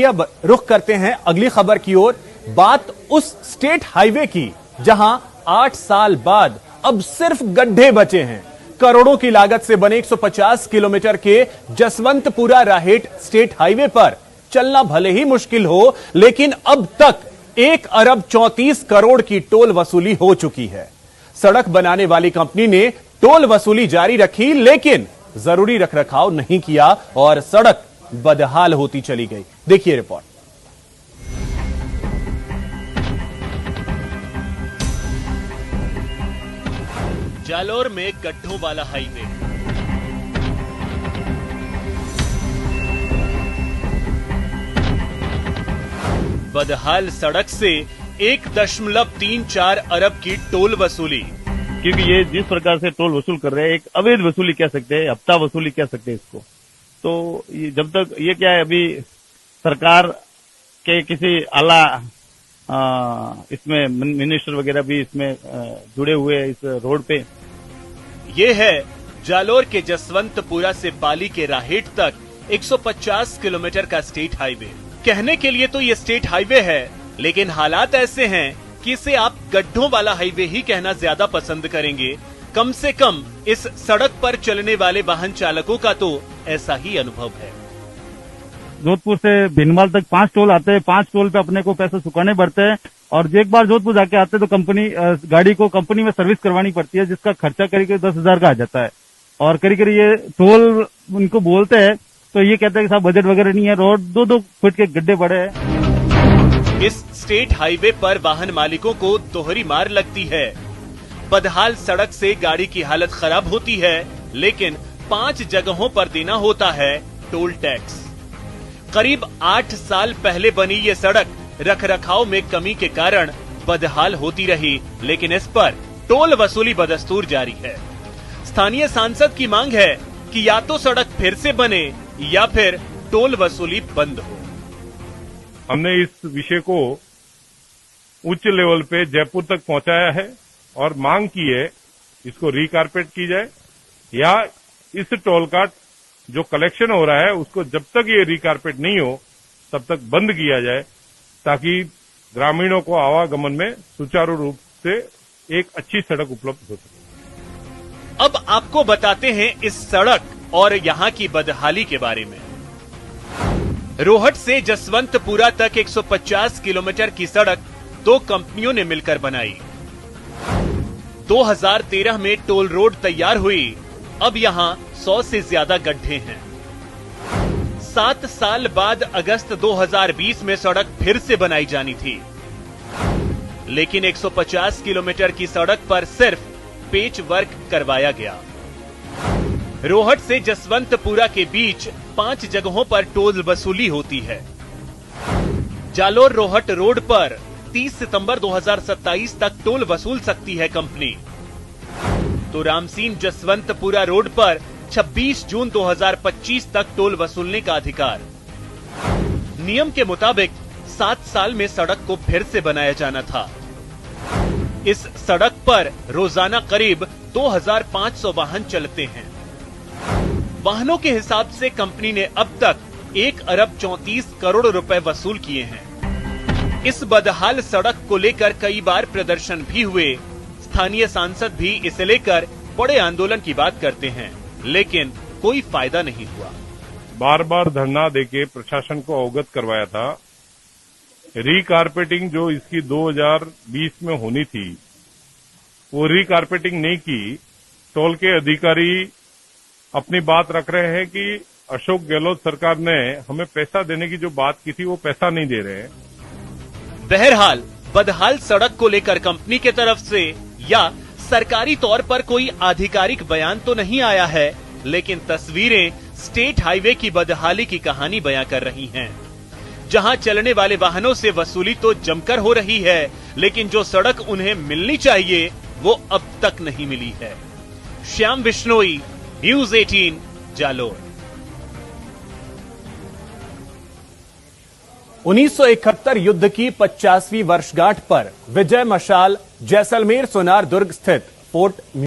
अब रुख करते हैं अगली खबर की ओर। बात उस स्टेट हाईवे की जहां 8 साल बाद अब सिर्फ गड्ढे बचे हैं। करोड़ों की लागत से बने 150 किलोमीटर के जसवंतपुरा राहेट स्टेट हाईवे पर चलना भले ही मुश्किल हो, लेकिन अब तक 1 अरब 34 करोड़ की टोल वसूली हो चुकी है। सड़क बनाने वाली कंपनी ने टोल वसूली जारी रखी, लेकिन जरूरी रखरखाव नहीं किया और सड़क बदहाल होती चली गई। देखिए रिपोर्ट। जालोर में गड्ढों वाला हाईवे, बदहाल सड़क से 1.34 अरब की टोल वसूली। क्योंकि ये जिस प्रकार से टोल वसूल कर रहे हैं, एक अवैध वसूली कह सकते हैं, हफ्ता वसूली कह सकते हैं इसको। तो ये जब तक ये क्या है, अभी सरकार के किसी आला इसमें मिनिस्टर वगैरह भी इसमें जुड़े हुए हैं इस रोड पे। ये है जालोर के जसवंतपुरा से पाली के राहेट तक 150 किलोमीटर का स्टेट हाईवे। कहने के लिए तो ये स्टेट हाईवे है, लेकिन हालात ऐसे हैं कि इसे आप गड्ढों वाला हाईवे ही कहना ज्यादा पसंद करेंगे। कम से कम इस सड़क पर चलने वाले वाहन चालकों का तो ऐसा ही अनुभव है। जोधपुर से भिनमाल तक 5 टोल आते हैं, 5 टोल पे अपने को पैसे चुकाने पड़ते हैं और एक बार जोधपुर जाके आते हैं तो कंपनी गाड़ी को कंपनी में सर्विस करवानी पड़ती है, जिसका खर्चा करीब 10,000 का आ जाता है। और करीब ये टोल उनको बोलते हैं तो ये कहते हैं कि साहब बजट वगैरह नहीं है, रोड 2-2 फुट के गड्ढे पड़े हैं। इस स्टेट हाईवे पर वाहन मालिकों को दोहरी मार लगती है। बदहाल सड़क से गाड़ी की हालत खराब होती है, लेकिन 5 जगहों पर देना होता है टोल टैक्स। करीब 8 साल पहले बनी ये सड़क रखरखाव में कमी के कारण बदहाल होती रही, लेकिन इस पर टोल वसूली बदस्तूर जारी है। स्थानीय सांसद की मांग है कि या तो सड़क फिर से बने या फिर टोल वसूली बंद हो। हमने इस विषय को उच्च लेवल पे जयपुर तक पहुंचाया है और मांग की है इसको रिकारपेट की जाए या इस टोल का जो कलेक्शन हो रहा है उसको जब तक ये रिकारपेट नहीं हो तब तक बंद किया जाए, ताकि ग्रामीणों को आवागमन में सुचारू रूप से एक अच्छी सड़क उपलब्ध हो सके। अब आपको बताते हैं इस सड़क और यहाँ की बदहाली के बारे में। रोहट से जसवंतपुरा तक 150 किलोमीटर की सड़क 2 कंपनियों ने मिलकर बनाई। 2013 में टोल रोड तैयार हुई, अब यहाँ 100 से ज्यादा गड्ढे हैं। 7 साल बाद अगस्त 2020 में सड़क फिर से बनाई जानी थी, लेकिन 150 किलोमीटर की सड़क पर सिर्फ पेच वर्क करवाया गया। रोहट से जसवंतपुरा के बीच 5 जगहों पर टोल वसूली होती है। जालोर रोहट रोड पर 30 सितंबर 2027 तक टोल वसूल सकती है कंपनी, तो रामसीन जसवंतपुरा रोड पर 26 जून 2025 तक टोल वसूलने का अधिकार। नियम के मुताबिक 7 साल में सड़क को फिर से बनाया जाना था। इस सड़क पर रोजाना करीब 2500 वाहन चलते हैं। वाहनों के हिसाब से कंपनी ने अब तक 1 अरब 34 करोड़ रुपए वसूल किए हैं। इस बदहाल सड़क को लेकर कई बार प्रदर्शन भी हुए। स्थानीय सांसद भी इसे लेकर बड़े आंदोलन की बात करते हैं, लेकिन कोई फायदा नहीं हुआ। बार बार धरना देके प्रशासन को अवगत करवाया था। रिकारपेटिंग जो इसकी 2020 में होनी थी वो रिकारपेटिंग नहीं की। टोल के अधिकारी अपनी बात रख रहे हैं कि अशोक गहलोत सरकार ने हमें पैसा देने की जो बात की थी वो पैसा नहीं दे रहे हैं। बहरहाल बदहाल सड़क को लेकर कंपनी के तरफ से या सरकारी तौर पर कोई आधिकारिक बयान तो नहीं आया है, लेकिन तस्वीरें स्टेट हाईवे की बदहाली की कहानी बयां कर रही हैं। जहां चलने वाले वाहनों से वसूली तो जमकर हो रही है, लेकिन जो सड़क उन्हें मिलनी चाहिए वो अब तक नहीं मिली है। श्याम बिश्नोई, न्यूज़ 18, जालोर। 1971 युद्ध की 50वीं वर्षगांठ पर विजय मशाल जैसलमेर सोनार दुर्ग स्थित फोर्ट